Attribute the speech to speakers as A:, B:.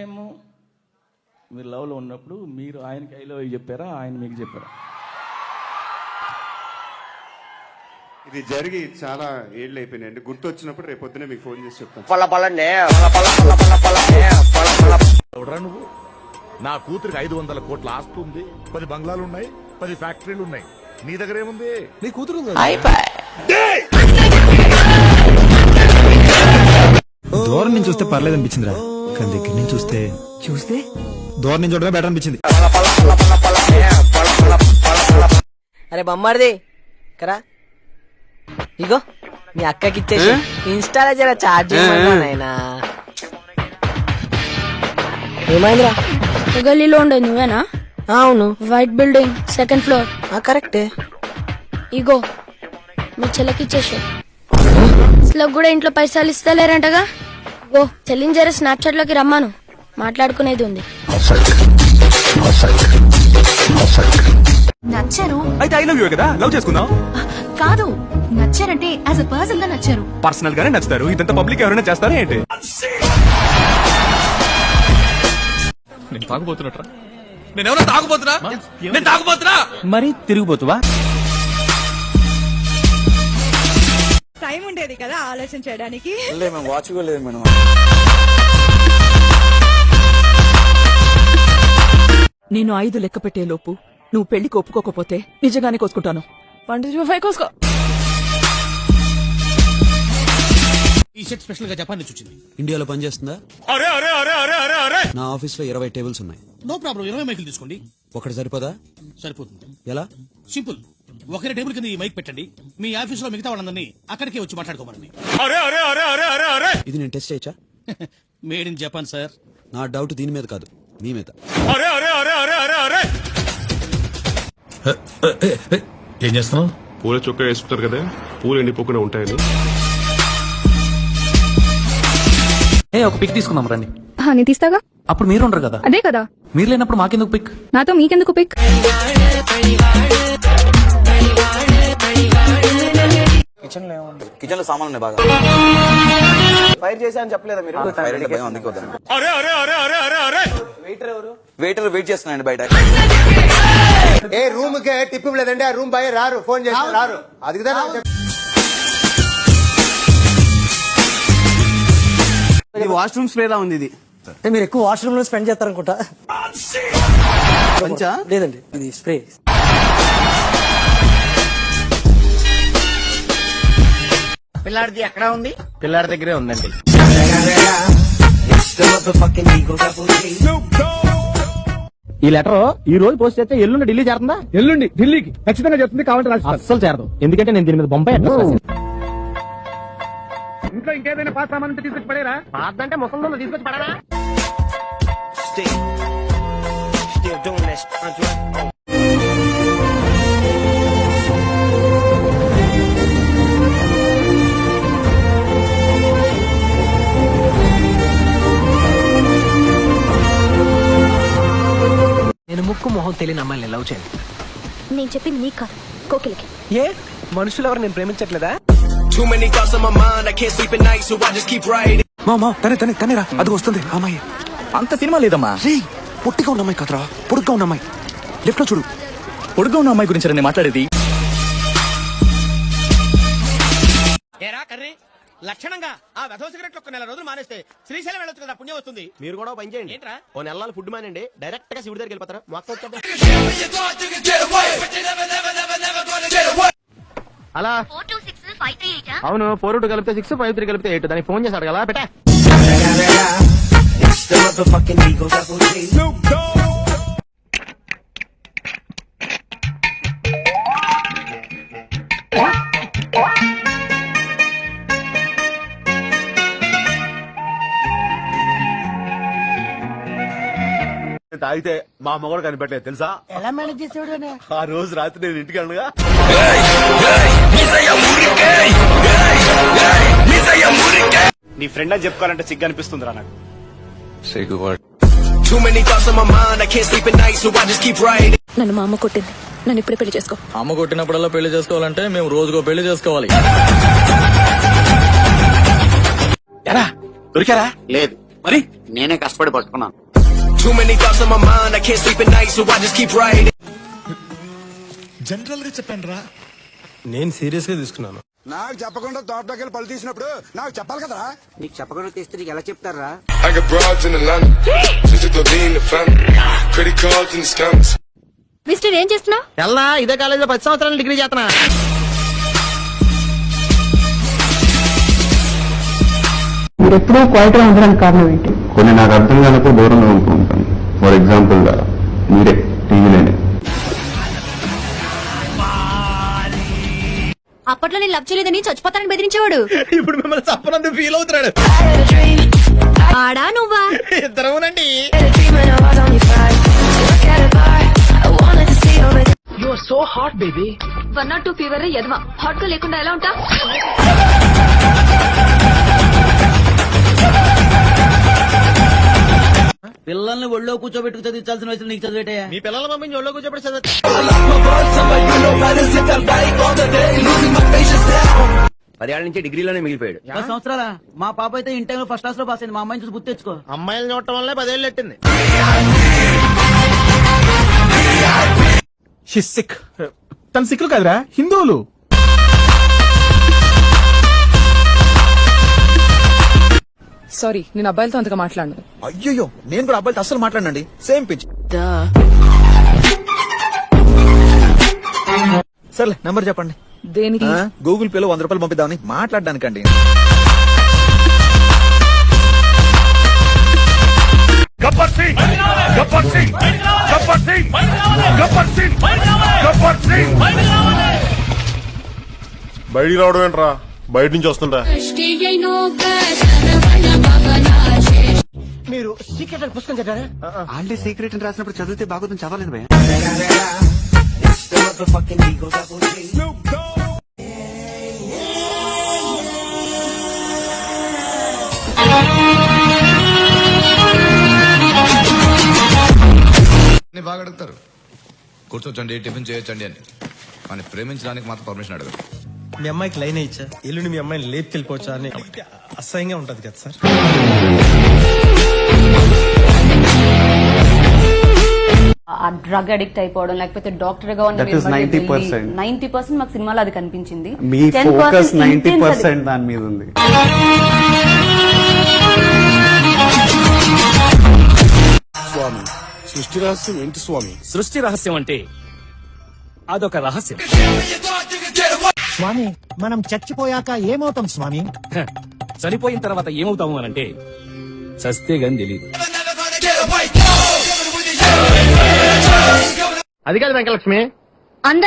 A: ఏమో మీరు లవ్లో ఉన్నప్పుడు మీరు ఆయనకి ఐ లవ్ యూ చెప్పారా, ఆయన మీకు చెప్పారా?
B: ఇది జరిగి చాలా ఏళ్ళు అయిపోయినాయండి. గుర్తు వచ్చినప్పుడు రేపు పొద్దునే మీకు ఫోన్ చేసి చెప్తాను.
C: నువ్వు నా కూతురికి 500 కోట్ల ఆస్తి ఉంది, 10 బంగ్లాలు ఉన్నాయి, 10 ఫ్యాక్టరీలు ఉన్నాయి. నీ దగ్గర ఏముంది? నీ కూతురు
D: దూరం నుంచి చూస్తే పర్లేదు అనిపించిందిరా, కానీ దగ్గర నుంచి చూస్తే దూరం నుంచి చూడమే బెటర్ అనిపించింది.
E: అరే బొమ్మడిది కరా, ఇగో మీ అక్కకి ఇచ్చేసి ఇన్స్టాలో జర చార్జ్ చేయమన్నా. ఏమైందిరా?
F: గల్లీలో ఉండే నువ్వేనా?
E: అవును.
F: White building 2nd floor.
E: కరెక్టే.
F: ఇగో మీ చెల్లకి ఇచ్చేసి అసలు కూడా ఇంట్లో పైసలు ఇస్తలేరంటగా. గో చెల్లిని జర స్నాప్చాట్ లోకి రమ్మాను, మాట్లాడుకునేది ఉంది.
G: నచ్చారు
D: అయితే ఐ లవ్ యూ కదా, లవ్ చేసుకుందాం.
G: కాదు, నచ్చారంటే యాజ్ అ పర్సన్ గా నచ్చారు.
D: పర్సనల్ గానే నచ్చుతారు, ఇదంతా పబ్లిక్ ఎవరైనా చేస్తారా ఏంటి?
H: నేను తాగుబోతున్నట్రా? నేనేమన్నా తాగుబోతున్నా? నేను తాగుబోతున్నా?
D: మరి తిరిగిపోతువా?
I: టైం ఉండేది కదా ఆలోచన చేయడానికి.
J: నేను 5 లెక్క పెట్టే లోపు నువ్వు పెళ్లికి ఒప్పుకోకపోతే నిజంగానే కోసుకుంటాను. 125 కోసుకో.
H: ఈ షర్ట్ స్పెషల్ గా జపాన్ నుంచి వచ్చింది.
D: ఇండియాలో పనిచేస్తుందా? నా ఆఫీస్ లో 20 టేబుల్స్ ఉన్నాయి.
H: నో ప్రాబ్లం, 20 మైకులు తీసుకోండి.
D: ఒకటి సరిపోదా?
H: సరిపోతుంది.
D: ఎలా?
H: సింపుల్, ఒకరి టేబుల్ కింద ఈ మైక్ పెట్టండి, మీ ఆఫీస్ లో మిగతా వాళ్ళందరినీ అక్కడికే వచ్చి మాట్లాడుకోమని.
D: ఇది నేను టెస్ట్ చేయొచ్చా?
H: Made in Japan sir.
D: నా డౌట్ దీని మీద కాదు, మీ మీద.
C: ఏం చేస్తున్నావు?
B: పూల చొక్కా వేసుకుంటారు కదా, పూలు ఎండిపోకుండా ఉంటాయని.
H: ఒక పిక్ తీసుకుందాం రండి.
I: నేను తీస్తాగా.
H: అప్పుడు మీరు ఉండరు కదా.
I: అదే కదా,
H: మీరు లేనప్పుడు మాకెందుకు పిక్?
I: నాతో మీకెందుకు పిక్?
D: కిచెన్ లో సామాన్లు ఉన్నాయి బాగా.
E: ఫైర్ చేశా అని చెప్పలేదా మీరు?
D: వెయిటర్ వెయిట్ చేస్తున్నాయండి బయట.
K: ఏ రూమ్ కే టిప్ లేదండి, ఆ రూమ్ బాయ్ రారు, ఫోన్ చేసి రారు. అది కదా
E: వాష్రూమ్ స్ప్రే లా ఉంది ఇది. మీరు ఎక్కువ వాష్రూమ్ లో స్పెండ్ చేస్తారనుకుంటా. లేదండి, ఇది స్ప్రే.
H: పిల్లాడిది ఎక్కడ ఉంది? పిల్లాడి దగ్గరే ఉందండి.
E: ఈ లెటర్ ఈ రోజు పోస్ట్ చేస్తే ఎల్లుండి ఢిల్లీ చేరుతుందా?
D: ఎల్లుండి ఢిల్లీకి ఖచ్చితంగా చెప్తుంది, కావాలంటే
E: అస్సలు చేరదు, ఎందుకంటే నేను దీని మీద బొంబాయి అడ్రస్ రాశాను.
D: ఇంట్లో ఇంకేదైనా పాస్ సామాన్ తీసుకొచ్చి పడేరా?
E: పాత అంటే ముసలి తీసుకొచ్చి పడరా? నేను ముక్కు మొహం తెలియని అమ్మాయిని లవ్ చేయండి.
F: నేను చెప్పింది నీకు కాదు, కోకిలకి.
E: ఏ మనుషులు ఎవరు నేను ప్రేమించట్లేదా?
D: తనేరా అది వస్తుంది అమ్మాయి. అంత సినిమా లేదమ్మా. పొట్టిగా ఉన్న అమ్మాయి కదరా, పొడుగ్గా ఉన్న అమ్మాయి. లెఫ్ట్ లో చూడు, పొడుగ్గా ఉన్న అమ్మాయి గురించి నేను మాట్లాడేది.
H: లక్షణంగా ఆ వెధవ సిగరెట్లు ఒక 1 నెల రోజులు మానేస్తే శ్రీశైలం వెళ్ళొచ్చు కదా, పుణ్యం వస్తుంది.
E: మీరు కూడా పని చేయండి. ఏంట్రా, ఓ నెలలు ఫుడ్ మానండి, డైరెక్ట్ గా శివుడి దగ్గరికి వెళ్ళిపోతారు. అలా అవును, 4 కలిపితే 6, 5 3 కలిపితే 8. దానికి ఫోన్ చేసి అడగలా బెటా.
C: తాగితే మా మొగడు కనిపెట్టలేదు తెలుసా?
E: ఎలా మేనేజ్ చేసేవాడు?
C: ఆ రోజు రాత్రి నేను ఇంటికి వెళ్ళగా
K: నీ ఫ్రెండ్ అని చెప్పుకోవాలంటే సిగ్గు అనిపిస్తుందిరా నాకు.
F: నన్ను మా అమ్మ కొట్టింది, నన్ను ఇప్పుడే పెళ్లి చేసుకో.
H: అమ్మ కొట్టినప్పుడల్లా పెళ్లి చేసుకోవాలంటే మేము రోజుకో పెళ్లి చేసుకోవాలి.
K: ఎరా దొరికారా? లేదు.
D: మరి నేనే కష్టపడి పట్టుకున్నాను.
C: జనరల్ గా చెప్పాను రా.
E: నేను సీరియస్ గా తీసుకున్నాను.
K: నాకు చెప్పకుండా తోటలోకి వెళ్ళి పళ్ళు తీసినప్పుడు నాకు చెప్పాలి కదా. నీకు చెప్పకుండా తీస్తే నీకు ఎలా చెప్తారా?
G: మిస్టర్ ఏం చేస్తున్నావు?
E: ఎల్లా ఇదే కాలేజీలో 10 సంవత్సరాలు డిగ్రీ చేస్తున్నా.
I: మీరు ఎప్పుడూ క్వైట్ గా ఉండడానికి కారణం ఏంటి?
B: కొన్ని నాకు అర్థం కానప్పుడు దూరంగా ఉంటూ ఉంటాను. ఫర్ ఎగ్జాంపుల్ మీరే టీవీలోనే.
G: అప్పట్లో నేను లవ్ చేయలేదని చచ్చిపోతానని బెదిరించేవాడు.
E: ఇప్పుడు మిమ్మల్ని తప్పనందుకు ఫీల్ అవుతున్నాడు.
G: ఆడా నువ్వా?
E: ఇద్దరునండి.
J: You are so hot baby.
G: 102 fever ఎదవా. హాట్ గా లేకుండా ఎలా ఉంటా?
D: పిల్లల్ని ఒళ్ళో కూర్చోబెట్టుకు చదివించాల్సిన వయసులో నీకు చదివేటయా?
E: మీ పిల్లల మమ్మీ ఒళ్ళో కూర్చోబెట్టి చదువు.
K: 10 ఏళ్ల నుంచి డిగ్రీలోనే మిగిలిపోయాడు.
D: 10 సంవత్సరాల మా పాప అయితే ఇంటి టైంలో ఫస్ట్ క్లాస్ లో పాస్ అయింది. మా అమ్మాయిని చూసి గుర్తు తెచ్చుకో.
E: అమ్మాయిలు చూడటం వల్లే 10 ఏళ్ళు ఎట్టింది.
C: సిక్ తన సిక్కులు కదరా, హిందువులు.
J: సారీ, నేను అబ్బాయిలతో అంతగా మాట్లాడను.
D: అయ్యో, నేను కూడా అబ్బాయిలతో అస్సలు మాట్లాడండి. Same pitch. సర్లే, నంబర్ చెప్పండి.
J: దేనికి?
D: గూగుల్ పేలో 100 రూపాయలు పంపిద్దామని మాట్లాడడానికండి.
C: గబ్బర్ సింగ్, గబ్బర్ సింగ్, గబ్బర్ సింగ్, గబ్బర్ సింగ్, గబ్బర్ సింగ్. బయటికి రావడం ఏంట్రా? బయట నుంచి వస్తుంటా.
K: మీరు సీక్రెట్ అని పుస్తకం చదివారా? ఆల్రెడీ సీక్రెట్ అని రాసినప్పుడు చదివితే బాగుందని చదవలేదు భయ్యా.
C: బాగా అడుగుతారు, కూర్చోచ్చండి, టిఫిన్ చేయొచ్చండి అని. మన ప్రేమించడానికి మాత్రం పర్మిషన్ అడగదు.
E: మీ అమ్మాయికి లైన్ ఇచ్చా, ఎల్లుండి మీ అమ్మాయిని లేపుకెళ్ళిపోవచ్చా అని అసహ్యంగా ఉంటది కదా సార్.
L: డ్రగ్ అడిక్ట్ అయిపోవడం, లేకపోతే డాక్టర్ గా 90% మాకు సినిమాలో అది కనిపించింది.
B: మీ ఫోకస్ 90% దాని మీద ఉంది.
H: స్వామి, సృష్టి రహస్యం ఏంటి స్వామి? సృష్టి రహస్యం అంటే అదొక రహస్యం
K: స్వామి. మనం చచ్చిపోయాక ఏమవుతాం స్వామి?
H: చనిపోయిన తర్వాత ఏమవుతాము అనంటే చస్తే గాని తెలియదు.
E: అది కాదు వెంకలక్ష్మి,